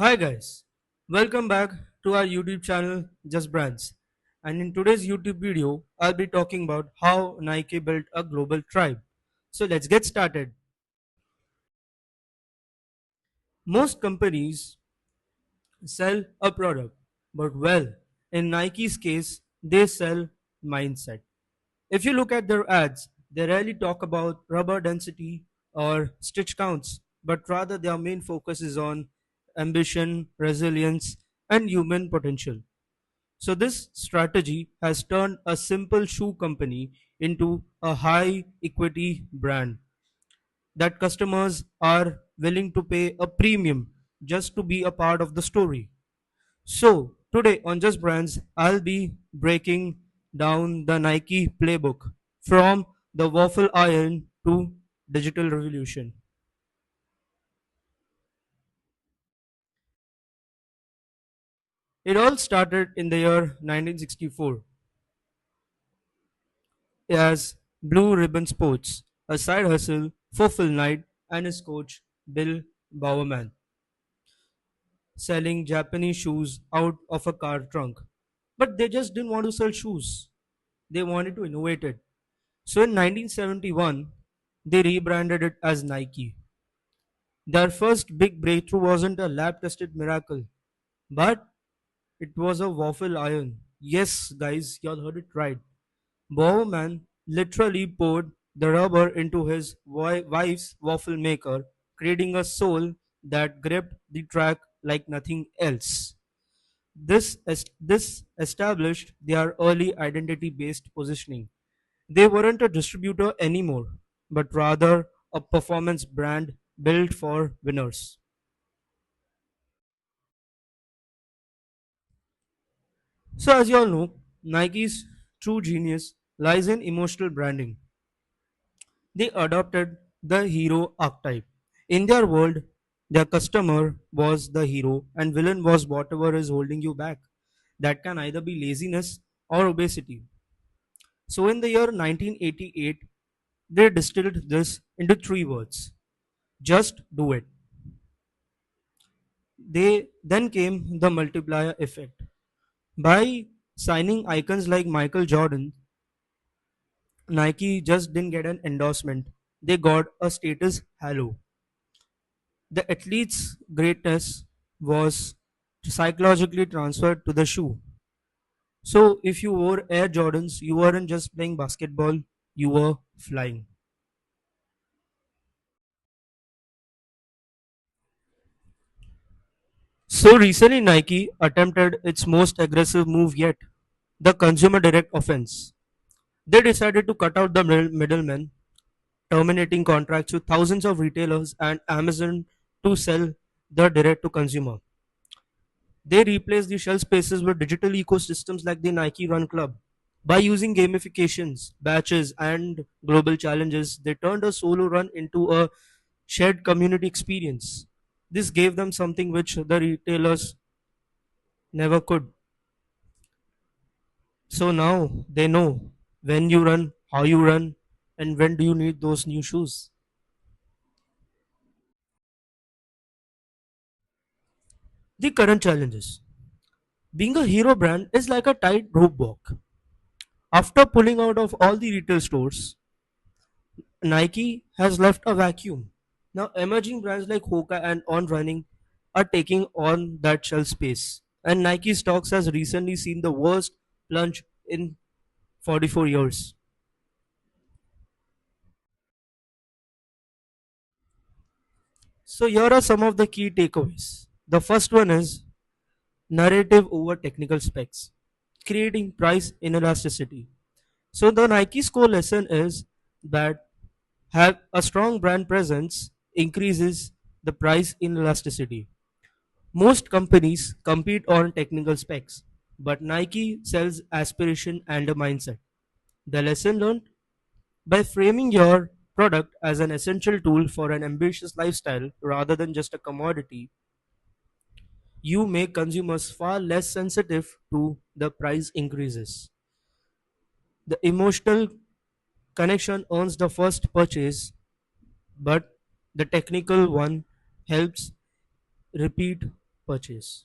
Hi guys, welcome back to our YouTube channel Just Brands. And in today's YouTube video, I'll be talking about how Nike built a global tribe. So let's get started. Most companies sell a product, but in Nike's case, they sell mindset. If you look at their ads, they rarely talk about rubber density or stitch counts, but rather their main focus is on ambition, resilience, and human potential. So, this strategy has turned a simple shoe company into a high equity brand that customers are willing to pay a premium just to be a part of the story. So, today on Just Brands, I'll be breaking down the Nike playbook from the waffle iron to digital revolution. It all started in the year 1964 as Blue Ribbon Sports, a side hustle for Phil Knight and his coach Bill Bowerman, selling Japanese shoes out of a car trunk. But they just didn't want to sell shoes, they wanted to innovate it. So in 1971, they rebranded it as Nike. Their first big breakthrough wasn't a lab tested miracle, but it was a waffle iron. Yes, guys, y'all heard it right. Bowerman literally poured the rubber into his wife's waffle maker, creating a sole that gripped the track like nothing else. This established their early identity based positioning. They weren't a distributor anymore, but rather a performance brand built for winners. So, as you all know, Nike's true genius lies in emotional branding. They adopted the hero archetype. In their world, their customer was the hero and villain was whatever is holding you back. That can either be laziness or obesity. So, in the year 1988, they distilled this into three words: just do it. They then came the multiplier effect. By signing icons like Michael Jordan, Nike just didn't get an endorsement. They got a status halo. The athlete's greatness was psychologically transferred to the shoe. So if you wore Air Jordans, you weren't just playing basketball, you were flying. So recently Nike attempted its most aggressive move yet, the consumer direct offense. They decided to cut out the middlemen, terminating contracts with thousands of retailers and Amazon to sell the direct to consumer. They replaced the shelf spaces with digital ecosystems like the Nike Run Club. By using gamifications, batches, and global challenges, they turned a solo run into a shared community experience. This gave them something which the retailers never could. So now they know when you run, how you run, and when do you need those new shoes. The current challenges. Being a hero brand is like a tight rope walk. After pulling out of all the retail stores, Nike has left a vacuum. Now, emerging brands like Hoka and On Running are taking on that shelf space. And Nike stocks has recently seen the worst plunge in 44 years. So, here are some of the key takeaways. The first one is narrative over technical specs, creating price inelasticity. So, the Nike's core lesson is that have a strong brand presence increases the price inelasticity. Most companies compete on technical specs, but Nike sells aspiration and a mindset. The lesson learned: by framing your product as an essential tool for an ambitious lifestyle rather than just a commodity, you make consumers far less sensitive to the price increases. The emotional connection earns the first purchase, but the technical one helps repeat purchase.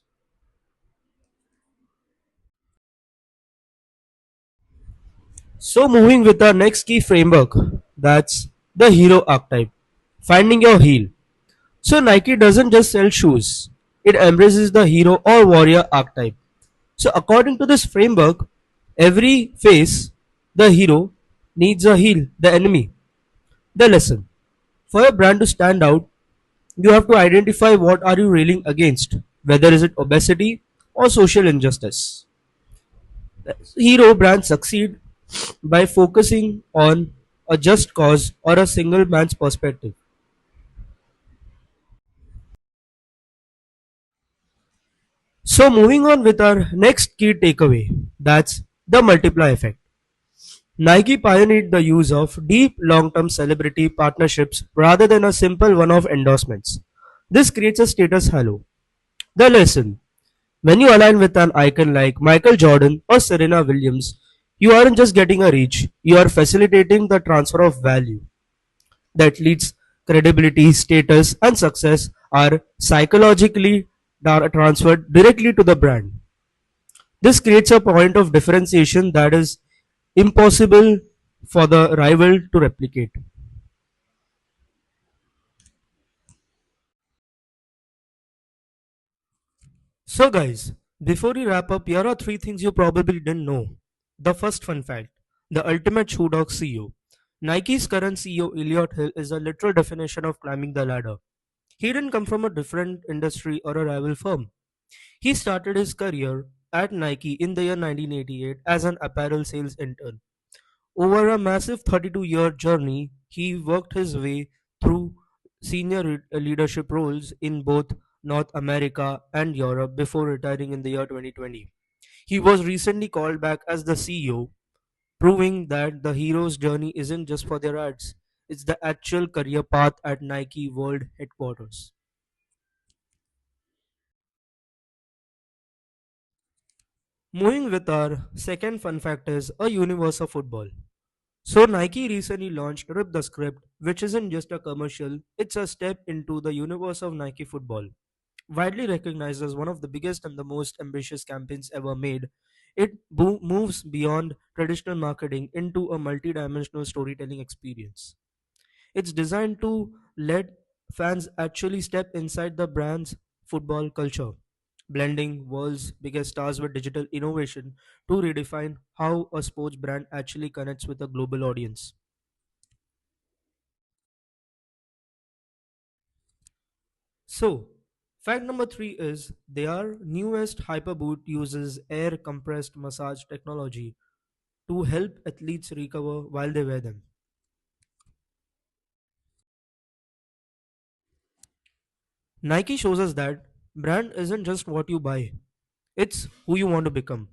So, moving with our next key framework, that's the hero archetype, finding your heel. So, Nike doesn't just sell shoes, it embraces the hero or warrior archetype. So, according to this framework, every face, the hero, needs a heel, the enemy. The lesson: for a brand to stand out, you have to identify what are you railing against, whether is it obesity or social injustice. Hero brands succeed by focusing on a just cause or a single man's perspective. So, moving on with our next key takeaway, that's the multiply effect. Nike pioneered the use of deep long term celebrity partnerships rather than a simple one off endorsements. This creates a status halo. The lesson: when you align with an icon like Michael Jordan or Serena Williams, you aren't just getting a reach, you are facilitating the transfer of value. That leads credibility, status, and success are psychologically transferred directly to the brand. This creates a point of differentiation that is impossible for the rival to replicate. So, guys, before we wrap up, here are three things you probably didn't know. The first fun fact: the ultimate shoe dog CEO. Nike's current CEO, Elliot Hill, is a literal definition of climbing the ladder. He didn't come from a different industry or a rival firm. He started his career at Nike in the year 1988 as an apparel sales intern. Over a massive 32-year journey, he worked his way through senior leadership roles in both North America and Europe before retiring in the year 2020. He was recently called back as the CEO, proving that the hero's journey isn't just for their ads, it's the actual career path at Nike World Headquarters. Moving with our second fun fact is a universe of football. So Nike recently launched Rip the Script, which isn't just a commercial, it's a step into the universe of Nike football. Widely recognized as one of the biggest and the most ambitious campaigns ever made, it moves beyond traditional marketing into a multi-dimensional storytelling experience. It's designed to let fans actually step inside the brand's football culture, blending world's biggest stars with digital innovation to redefine how a sports brand actually connects with a global audience. So, fact number three is their newest Hyperboot uses air compressed massage technology to help athletes recover while they wear them. Nike shows us that brand isn't just what you buy, it's who you want to become.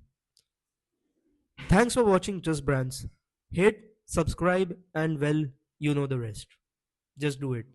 Thanks for watching Just Brands. Hit subscribe and well, you know the rest. Just do it.